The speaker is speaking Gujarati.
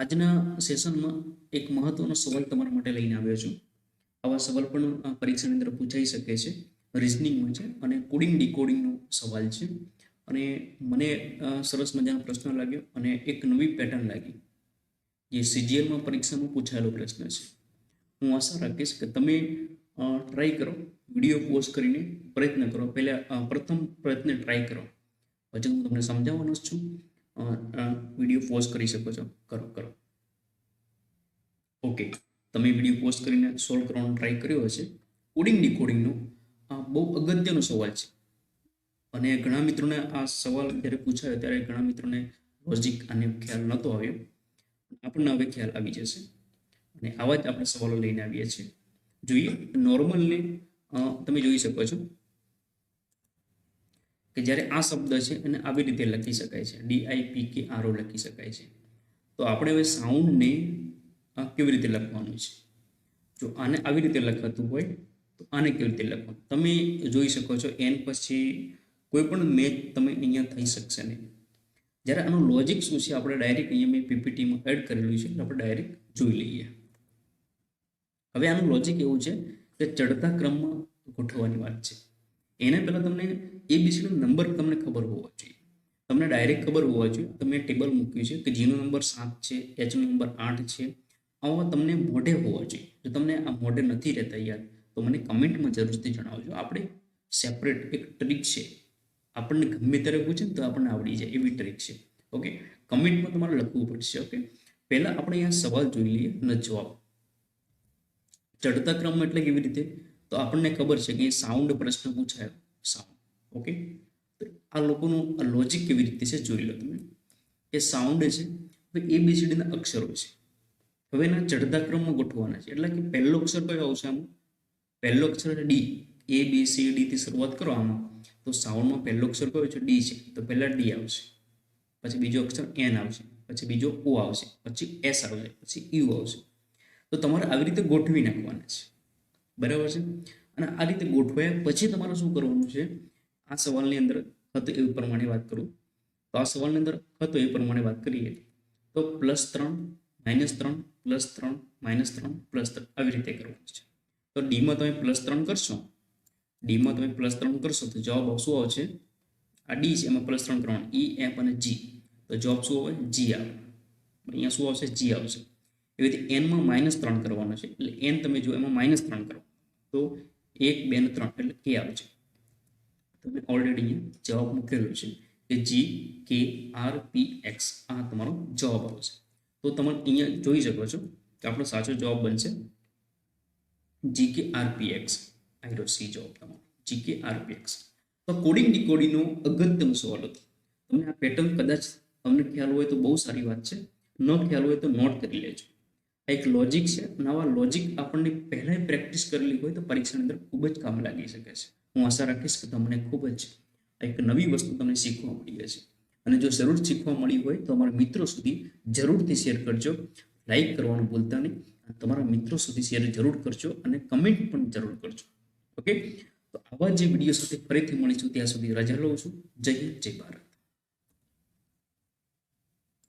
આજના સેશનમાં એક મહત્વનો સવાલ તમારા માટે લઈને આવ્યો છું. આવા સવાલ પણ પરીક્ષાની અંદર પૂછાઈ શકે છે. રિઝનિંગમાં છે અને કોડિંગ ડીકોડિંગનો સવાલ છે. અને મને સરસ મજાનો પ્રશ્ન લાગ્યો અને એક નવી પેટર્ન લાગી જે સીજીએલમાં પરીક્ષામાં પૂછાયેલો પ્રશ્ન છે. હું આશા રાખીશ કે તમે ટ્રાય કરો, વિડીયો પોઝ કરીને પ્રયત્ન કરો. પ્રથમ પ્રયત્ન ટ્રાય કરો, પછી હું તમને સમજાવવાનો જ છું. વિડીયો પોઝ કરી શકો છો. કરો. ઓકે, તમે વિડીયો પોઝ કરીને સોલ્વ કરવાનો ટ્રાય કર્યો હશે. કોડિંગ ડીકોડિંગનો બહુ અગત્યનો સવાલ છે અને ઘણા મિત્રોને આ સવાલ જ્યારે પૂછાયો ત્યારે ઘણા મિત્રોને લોજિક અને ખ્યાલ નહોતો આવ્યો. આપણને હવે ખ્યાલ આવી જશે અને આવા જ આપણે સવાલો લઈને આવીએ છીએ. જોઈએ નોર્મલને તમે જોઈ શકો છો કે જ્યારે આ શબ્દ છે એને આવી રીતે લખી શકાય છે, DIPKRO લખી શકાય છે. તો આપણે હવે સાઉન્ડને કેવી રીતે લખવાનું છે? જો આને આવી રીતે લખાતું હોય તો આને કેવી રીતે લખવાનું? તમે જોઈ શકો છો એન પછી કોઈ પણ મેચ તમે અહીંયા થઈ શકશે નહીં. જ્યારે આનું લોજિક શું છે આપણે ડાયરેક્ટ અહીંયા મેં પીપીટીમાં એડ કરેલું છે એટલે આપણે ડાયરેક્ટ જોઈ લઈએ. હવે આનું લોજિક એવું છે કે ચડતા ક્રમમાં ગોઠવવાની વાત છે. એના પહેલાં તમને એબીસીનો નંબર તમને ખબર હોવો જોઈએ. તમને ડાયરેક્ટ ખબર હોવા જોઈએ. તમે ટેબલ મૂક્યું છે કે જીનો નંબર 7 છે, એચનો નંબર 8 છે. આવા તમને મોઢે હોવા જોઈએ. જો તમને આ મોઢે નથી રહેતા યાદ તો મને કમેન્ટમાં જરૂરથી જણાવજો. આપણે સેપરેટ એક ટ્રીક છે, આપણને ગમે ત્યારે પૂછે ને તો આપણને આવડી જાય એવી ટ્રીક છે. ઓકે, કમેન્ટમાં તમારે લખવું પડશે. ઓકે, પહેલાં આપણે અહીંયા સવાલ જોઈ લઈએ અને જવાબ. ચડતા ક્રમ એટલે કેવી રીતે? તો આપણને ખબર છે કે સાઉન્ડ પ્રશ્ન પૂછાયો, સાઉન્ડ. ઓકે, તો આ લોકોનું લોજિક કેવી રીતે છે જોઈ લો તમે. એ સાઉન્ડ છે, ABCDના અક્ષરો છે. હવે એના ચડતા ક્રમમાં ગોઠવવાના છે. એટલે કે પહેલો અક્ષર કયો આવશે આમાં? પહેલો અક્ષર છે ડી. ABCD થી શરૂઆત કરો આમાં તો સાઉન્ડમાં પહેલો અક્ષર કયો છે? ડી છે. તો પહેલા ડી આવશે, પછી બીજો અક્ષર એન આવશે, પછી બીજો ઓ આવશે, પછી એસ આવશે, પછી યુ આવશે. તો તમારે આવી રીતે ગોઠવી નાખવાના છે. બરાબર છે? અને આ રીતે ગોઠવાયા પછી તમારે શું કરવાનું છે? આ સવાલની અંદર હતો એ પ્રમાણે વાત કરું તો આ સવાલની અંદર હતો એ પ્રમાણે વાત કરીએ તો +3 -3 +3 -3 +3 આવી રીતે કરવાનું છે. તો ડીમાં તમે +3 કરશો, ડીમાં તમે +3 કરશો તો જવાબ શું આવશે? આ ડી છે એમાં +3 કરવાનું, E, F અને G. તો જવાબ શું આવે? જી આવે. અહીંયા શું આવશે? જી આવશે. એવી રીતે એનમાં -3 કરવાનો છે એટલે એન તમે જો એમાં -3 કરો તો 1, 2 અને 3 એટલે કે આવશે. તમે ઓલરેડી જવાબ મૂકેલો છે કે GKRPX આ તમારો જવાબ આવશે. તો તમે અહીંયા જોઈ શકો છો કે આપણો સાચો જવાબ બનશે GKRPX. આઈરો સી જવાબ તમારો GKRPX. તો કોડિંગ ડીકોડિંગનો અગત્યનો સવાલ હતો. તમને આ પેટર્ન કદાચ તમને ખ્યાલ હોય તો બહુ સારી વાત છે, ન ખ્યાલ હોય તો નોટ કરી લેજો. એક લોજિક છે. નવા લોજિક આપણને પહેલાં પ્રેક્ટિસ કરેલી હોય તો પરીક્ષાની અંદર ખૂબ જ કામ લાગી શકે છે. હું આશા રાખીશ કે તમને ખૂબ જ એક નવી વસ્તુ તમને શીખવા મળી હશે. અને જો જરૂર શીખવા મળી હોય તો અમારા મિત્રો સુધી જરૂરથી શેર કરજો. લાઈક કરવાનું ભૂલતા નહીં. તમારા મિત્રો સુધી શેર જરૂર કરજો અને કમેન્ટ પણ જરૂર કરજો. ઓકે, તો આવા જે વિડીયો સાથે ફરીથી મળીશું ત્યાં સુધી રજા લઉં છું. જય હિન્દ, જય ભારત.